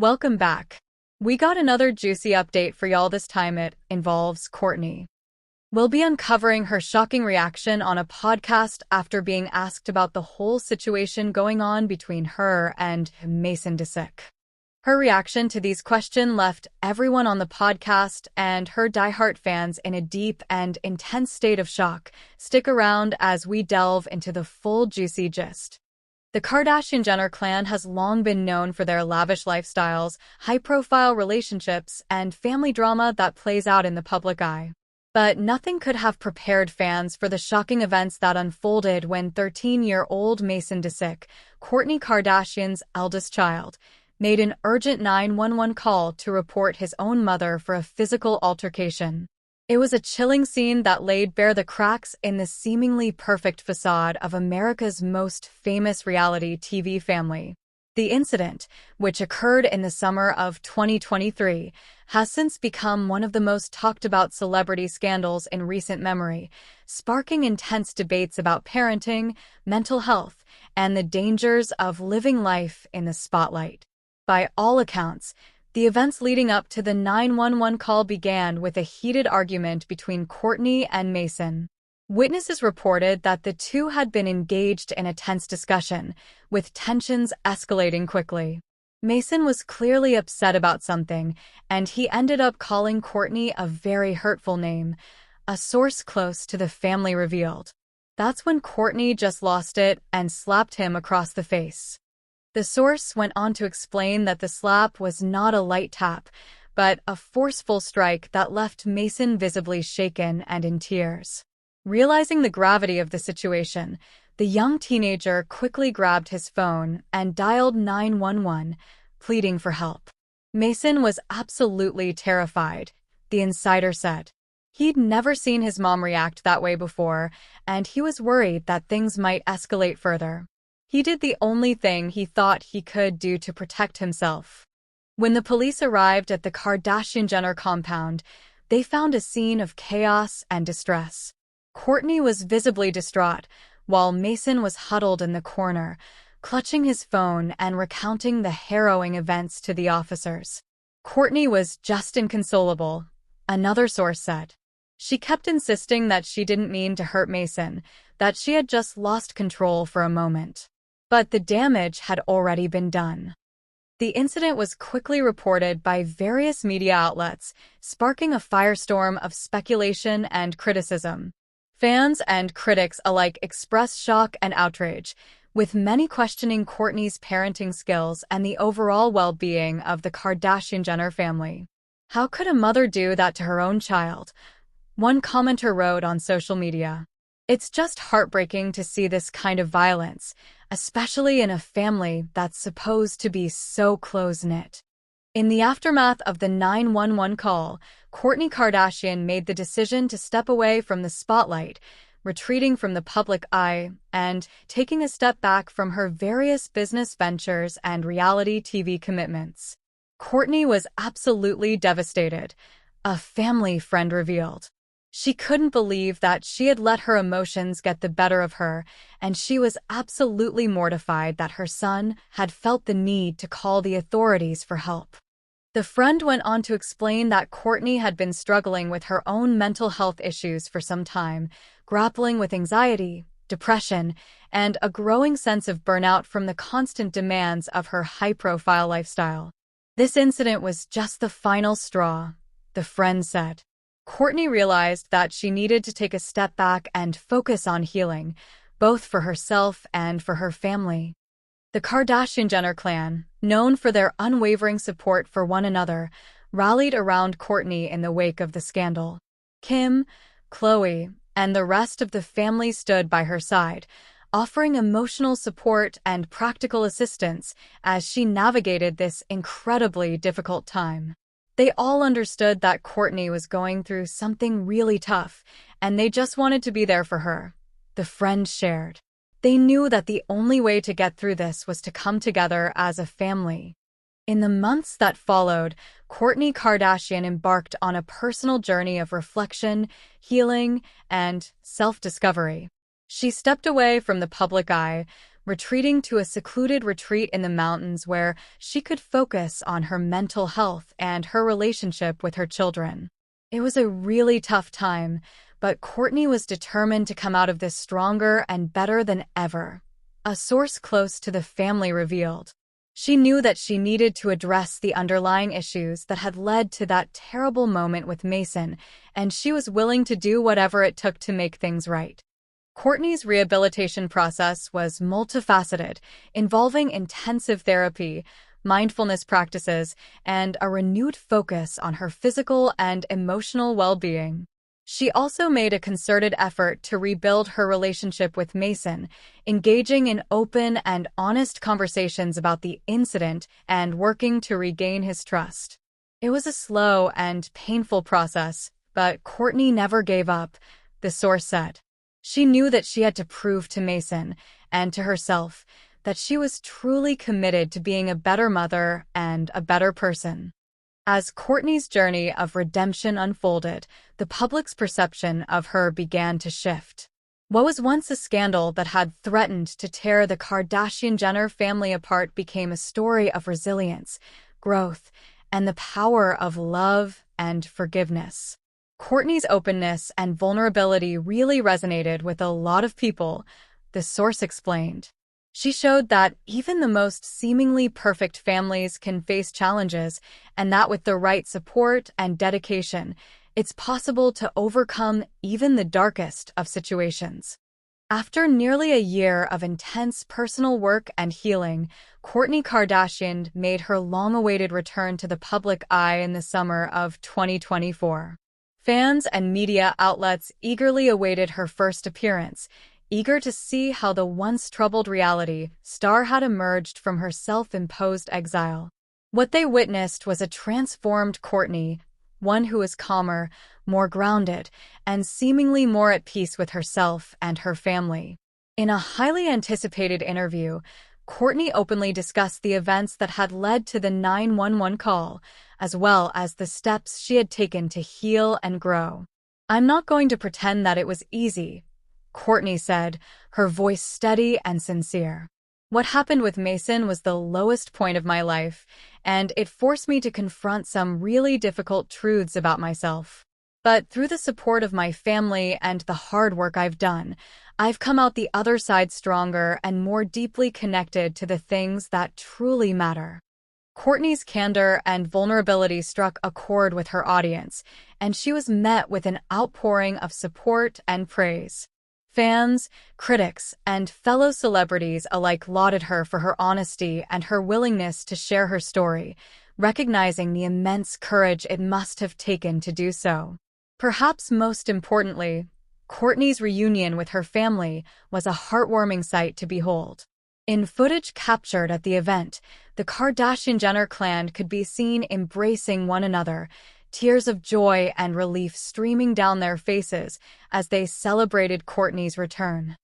Welcome back. We got another juicy update for y'all this time. It involves Kourtney. We'll be uncovering her shocking reaction on a podcast after being asked about the whole situation going on between her and Mason Disick. Her reaction to these questions left everyone on the podcast and her diehard fans in a deep and intense state of shock. Stick around as we delve into the full juicy gist. The Kardashian-Jenner clan has long been known for their lavish lifestyles, high-profile relationships, and family drama that plays out in the public eye. But nothing could have prepared fans for the shocking events that unfolded when 13-year-old Mason Disick, Kourtney Kardashian's eldest child, made an urgent 911 call to report his own mother for a physical altercation. It was a chilling scene that laid bare the cracks in the seemingly perfect facade of America's most famous reality TV family. The incident, which occurred in the summer of 2023, has since become one of the most talked-about celebrity scandals in recent memory, sparking intense debates about parenting, mental health, and the dangers of living life in the spotlight. By all accounts, the events leading up to the 911 call began with a heated argument between Kourtney and Mason. Witnesses reported that the two had been engaged in a tense discussion, with tensions escalating quickly. Mason was clearly upset about something, and he ended up calling Kourtney a very hurtful name, a source close to the family revealed. That's when Kourtney just lost it and slapped him across the face. The source went on to explain that the slap was not a light tap, but a forceful strike that left Mason visibly shaken and in tears. Realizing the gravity of the situation, the young teenager quickly grabbed his phone and dialed 911, pleading for help. Mason was absolutely terrified, the insider said. He'd never seen his mom react that way before, and he was worried that things might escalate further. He did the only thing he thought he could do to protect himself. When the police arrived at the Kardashian-Jenner compound, they found a scene of chaos and distress. Kourtney was visibly distraught, while Mason was huddled in the corner, clutching his phone and recounting the harrowing events to the officers. Kourtney was just inconsolable, another source said. She kept insisting that she didn't mean to hurt Mason, that she had just lost control for a moment. But the damage had already been done. The incident was quickly reported by various media outlets, sparking a firestorm of speculation and criticism. Fans and critics alike expressed shock and outrage, with many questioning Kourtney's parenting skills and the overall well-being of the Kardashian-Jenner family. How could a mother do that to her own child? One commenter wrote on social media. It's just heartbreaking to see this kind of violence, especially in a family that's supposed to be so close-knit. In the aftermath of the 911 call, Kourtney Kardashian made the decision to step away from the spotlight, retreating from the public eye, and taking a step back from her various business ventures and reality TV commitments. Kourtney was absolutely devastated, a family friend revealed. She couldn't believe that she had let her emotions get the better of her, and she was absolutely mortified that her son had felt the need to call the authorities for help. The friend went on to explain that Kourtney had been struggling with her own mental health issues for some time, grappling with anxiety, depression, and a growing sense of burnout from the constant demands of her high-profile lifestyle. This incident was just the final straw, the friend said. Kourtney realized that she needed to take a step back and focus on healing, both for herself and for her family. The Kardashian-Jenner clan, known for their unwavering support for one another, rallied around Kourtney in the wake of the scandal. Kim, Khloe, and the rest of the family stood by her side, offering emotional support and practical assistance as she navigated this incredibly difficult time. They all understood that Kourtney was going through something really tough, and they just wanted to be there for her, the friend shared. They knew that the only way to get through this was to come together as a family. In the months that followed, Kourtney Kardashian embarked on a personal journey of reflection, healing, and self-discovery. She stepped away from the public eye, retreating to a secluded retreat in the mountains where she could focus on her mental health and her relationship with her children. It was a really tough time, but Kourtney was determined to come out of this stronger and better than ever. A source close to the family revealed. She knew that she needed to address the underlying issues that had led to that terrible moment with Mason, and she was willing to do whatever it took to make things right. Kourtney's rehabilitation process was multifaceted, involving intensive therapy, mindfulness practices, and a renewed focus on her physical and emotional well-being. She also made a concerted effort to rebuild her relationship with Mason, engaging in open and honest conversations about the incident and working to regain his trust. It was a slow and painful process, but Kourtney never gave up, the source said. She knew that she had to prove to Mason and to herself that she was truly committed to being a better mother and a better person. As Kourtney's journey of redemption unfolded, the public's perception of her began to shift. What was once a scandal that had threatened to tear the Kardashian-Jenner family apart became a story of resilience, growth, and the power of love and forgiveness. Kourtney's openness and vulnerability really resonated with a lot of people, the source explained. She showed that even the most seemingly perfect families can face challenges, and that with the right support and dedication, it's possible to overcome even the darkest of situations. After nearly a year of intense personal work and healing, Kourtney Kardashian made her long-awaited return to the public eye in the summer of 2024. Fans and media outlets eagerly awaited her first appearance, eager to see how the once troubled reality star had emerged from her self-imposed exile. What they witnessed was a transformed Kourtney, one who was calmer, more grounded, and seemingly more at peace with herself and her family. In a highly anticipated interview, Kourtney openly discussed the events that had led to the 911 call, as well as the steps she had taken to heal and grow. "I'm not going to pretend that it was easy," Kourtney said, her voice steady and sincere. "What happened with Mason was the lowest point of my life, and it forced me to confront some really difficult truths about myself. But through the support of my family and the hard work I've done, I've come out the other side stronger and more deeply connected to the things that truly matter." Kourtney's candor and vulnerability struck a chord with her audience, and she was met with an outpouring of support and praise. Fans, critics, and fellow celebrities alike lauded her for her honesty and her willingness to share her story, recognizing the immense courage it must have taken to do so. Perhaps most importantly, Kourtney's reunion with her family was a heartwarming sight to behold. In footage captured at the event, the Kardashian-Jenner clan could be seen embracing one another, tears of joy and relief streaming down their faces as they celebrated Kourtney's return.